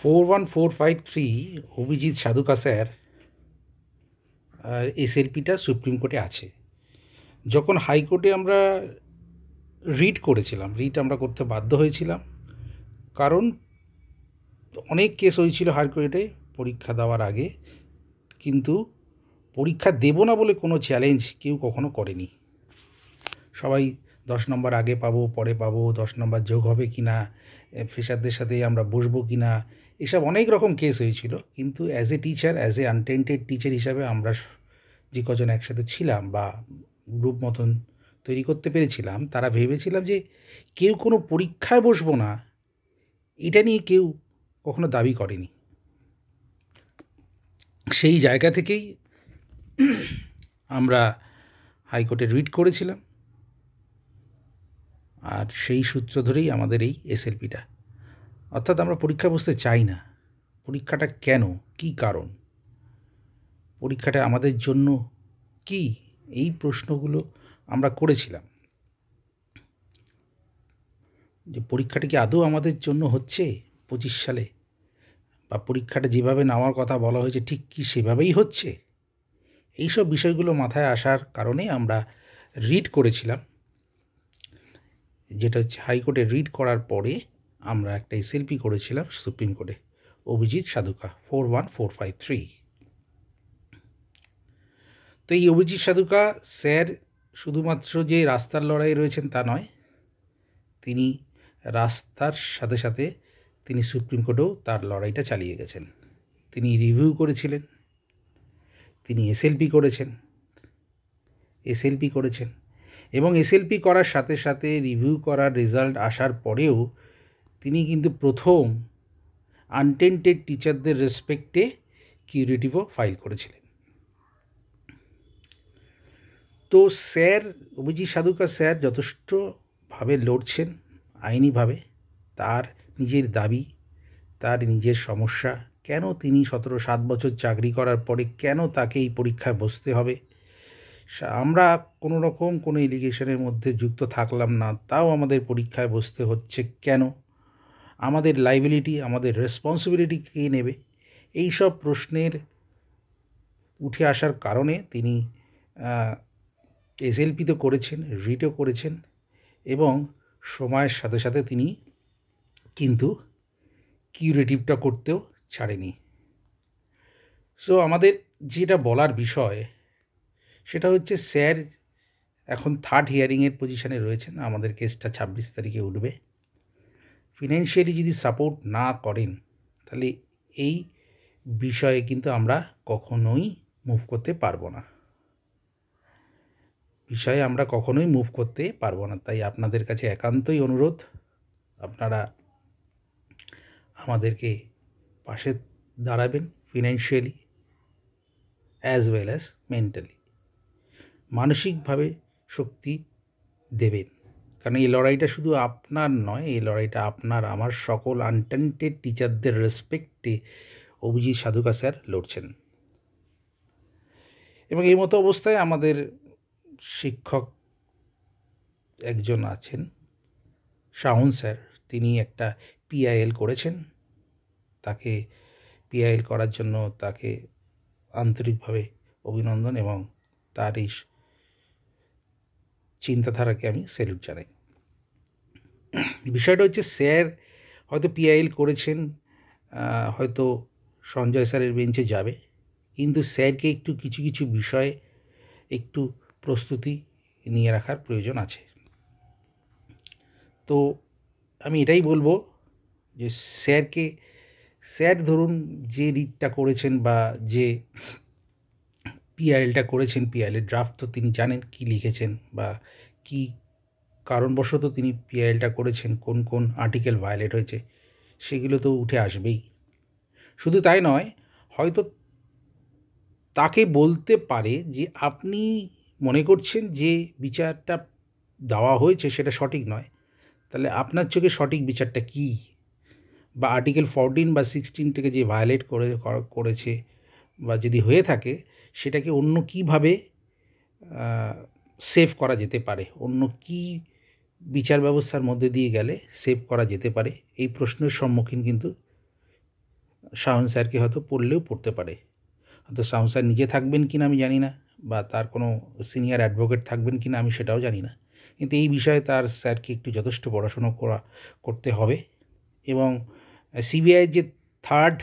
41453 Abhijit সাধুকা sir এসএলপিটা supreme কোর্টে আছে। যখন হাইকোর্টে আমরা রিট করেছিলাম, রিট আমরা করতে বাধ্য হয়েছিলাম, কারণ অনেক কেস হয়েছিল হাইকোর্টে পরীক্ষা দেওয়ার আগে, কিন্তু পরীক্ষা দেব না বলে কোনো চ্যালেঞ্জ কেউ কখনো করেনি। সবাই 10 নম্বর আগে পাবো, পরে পাবো, 10 নম্বর যোগ হবে কি না, ফ্রেশারদের সাথে আমরা বসবো কি না, এসব অনেক রকম কেস হয়েছিল। কিন্তু as a teacher, as a untainted teacher হিসাবে আমরা যে কজন একসাথে ছিলাম বা গ্রুপ মতন তৈরি করতে পেরেছিলাম, তারা ভেবেছিলাম যে কেউ কোনো পরীক্ষায় বসবো না, এটা নিয়ে কেউ কখনো দাবি করেনি। সেই জায়গা থেকেই আমরা হাইকোর্টে রিট করেছিলাম, আর সেই সূত্র ধরেই আমাদের এই এসএলপিটা। অর্থাৎ আমরা পরীক্ষা বসতে চাই না। পরীক্ষাটা কেন, কী কারণ, পরীক্ষাটা আমাদের জন্য কি, এই প্রশ্নগুলো আমরা করেছিলাম। যে পরীক্ষাটা কি আদৌ আমাদের জন্য হচ্ছে 25 সালে, বা পরীক্ষাটা যেভাবে নেওয়ার কথা বলা হয়েছে ঠিক কি সেভাবেই হচ্ছে, এইসব বিষয়গুলো মাথায় আসার কারণে আমরা রিট করেছিলাম। যেটা হচ্ছে হাইকোর্টে রিট করার পরে আমরা একটা এসএলপি করেছিলাম সুপ্রিম কোর্টে, অভিজিৎ সাধুকা 41453। তো এই অভিজিৎ সাধুকা স্যার শুধুমাত্র যে রাস্তার লড়াই রয়েছেন তা নয়, তিনি রাস্তার সাথে সাথে তিনি সুপ্রিম কোর্টেও তার লড়াইটা চালিয়ে গেছেন। তিনি রিভিউ করেছিলেন, তিনি এসএলপি করেছেন এবং এসএলপি করার সাথে সাথে রিভিউ করার রেজাল্ট আসার পরেও তিনি কিন্তু প্রথম আনটেন্টেড টিচারদের রেসপেক্টে কিউরেটিভও ফাইল করেছিলেন। তো স্যার অভিজিৎ সাধুকা স্যার যথেষ্টভাবে লড়ছেন আইনিভাবে, তার নিজের দাবি, তার নিজের সমস্যা, কেন তিনি 7 বছর চাকরি করার পরে কেন তাকে এই পরীক্ষায় বসতে হবে। আমরা কোনো রকম কোনো এলিগেশনের মধ্যে যুক্ত থাকলাম না, তাও আমাদের পরীক্ষায় বসতে হচ্ছে কেন, আমাদের লাইবিলিটি, আমাদের রেসপন্সিবিলিটি কে নেবে, এই সব প্রশ্নের উঠে আসার কারণে তিনি এসএলপি তো করেছেন, রিটও করেছেন এবং সময়ের সাথে সাথে তিনি কিন্তু কিউরেটিভটা করতেও ছাড়েনি। সো আমাদের যেটা বলার বিষয় সেটা হচ্ছে, স্যার এখন 3rd হিয়ারিংয়ের পজিশানে রয়েছেন, আমাদের কেসটা 26 তারিখে উঠবে। ফিনান্সিয়ালি যদি সাপোর্ট না করেন তাহলে এই বিষয়ে কিন্তু আমরা কখনোই মুভ করতে পারবো না, তাই আপনাদের কাছে একান্তই অনুরোধ, আপনারা আমাদেরকে পাশে দাঁড়াবেন, financially as well as mentally, মানসিকভাবে শক্তি দেবেন। কারণ এই লড়াইটা শুধু আপনার নয়, এই লড়াইটা আপনার আমার সকল আনটেন্টেড টিচারদের রেসপেক্টে অভিজিৎ সাধুকা স্যার লড়ছেন। এবং এই মতো অবস্থায় আমাদের শিক্ষক একজন আছেন, শাওন স্যার, তিনি একটা পিআইএল করেছেন। তাকে পিআইএল করার জন্য তাকে আন্তরিকভাবে অভিনন্দন এবং তার এই চিন্তাধারাকে আমি স্যালুট জানাই। বিষয়টা হচ্ছে, স্যার হয়তো পিআইএল করেছেন, হয়তো সঞ্জয় স্যারের বেঞ্চে যাবে, কিন্তু স্যারকে একটু কিছু কিছু বিষয়ে একটু প্রস্তুতি নিয়ে রাখার প্রয়োজন আছে। তো আমি এটাই বলবো যে স্যার ধরুন যে রিটটা করেছেন বা যে পিআইএলটা করেছেন, পিআইএলের ড্রাফট তো তিনি জানেন কি লিখেছেন বা কি কারণবশত তিনি পিআইএলটা করেছেন, কোন কোন আর্টিকেল ভায়োলেট হয়েছে, সেগুলো তো উঠে আসবেই। শুধু তাই নয়, হয়তো তাকে বলতে পারে যে আপনি মনে করছেন যে বিচারটা দেওয়া হয়েছে সেটা সঠিক নয়, তাহলে আপনার চোখে সঠিক বিচারটা কী, বা আর্টিকেল 14 বা 16 থেকে যে ভায়োলেট করেছে বা যদি হয়ে থাকে সেটাকে অন্য কীভাবে সেভ করা যেতে পারে, অন্য কী বিচার ব্যবস্থার মধ্যে দিয়ে গেলে সেভ করা যেতে পারে, এই প্রশ্নের সম্মুখীন কিন্তু শাওন স্যারকে হয়তো পড়লেও পড়তে পারে। হয়তো শাওন স্যার নিজে থাকবেন কি না আমি জানি না, বা তার কোনো সিনিয়র অ্যাডভোকেট থাকবেন কি না আমি সেটাও জানি না, কিন্তু এই বিষয়ে তার স্যারকে একটু যথেষ্ট পড়াশুনো করতে হবে। এবং সিবিআই যে থার্ড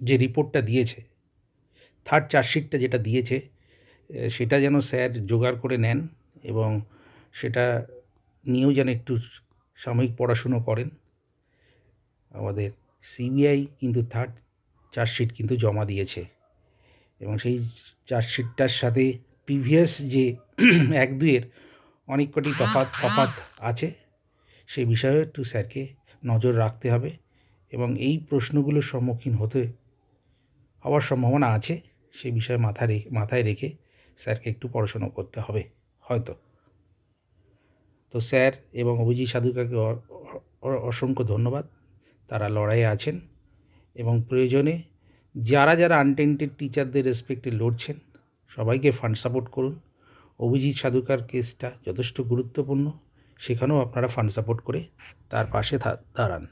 যে রিপোর্টটা দিয়েছে, থার্ড চার্জশিটটা যেটা দিয়েছে, সেটা যেন স্যার জোগাড় করে নেন এবং সেটা নিয়েও যেন একটু সাময়িক পড়াশুনো করেন। আমাদের সিবিআই কিন্তু থার্ড চার্জশিট কিন্তু জমা দিয়েছে, এবং সেই চার্জশিটটার সাথে প্রিভিয়াস যে 1-2-এর অনেক কটি তফাৎ আছে, সেই বিষয়েও একটু স্যারকে নজর রাখতে হবে, এবং এই প্রশ্নগুলোর সম্মুখীন হওয়ার সম্ভাবনা আছে সেই বিষয়ে মাথায় রেখে স্যারকে একটু পড়াশুনো করতে হবে হয়তো। তো স্যার এবং অভিজিৎ সাধুকাকে অসংখ্য ধন্যবাদ, তারা লড়াইয়ে আছেন এবং প্রয়োজনে যারা আনটেন্টেড টিচারদের রেসপেক্টে লড়ছেন সবাইকে ফান্ড সাপোর্ট করুন। অভিজিৎ সাধুকার কেসটা যথেষ্ট গুরুত্বপূর্ণ, সেখানেও আপনারা ফান্ড সাপোর্ট করে তার পাশে দাঁড়ান।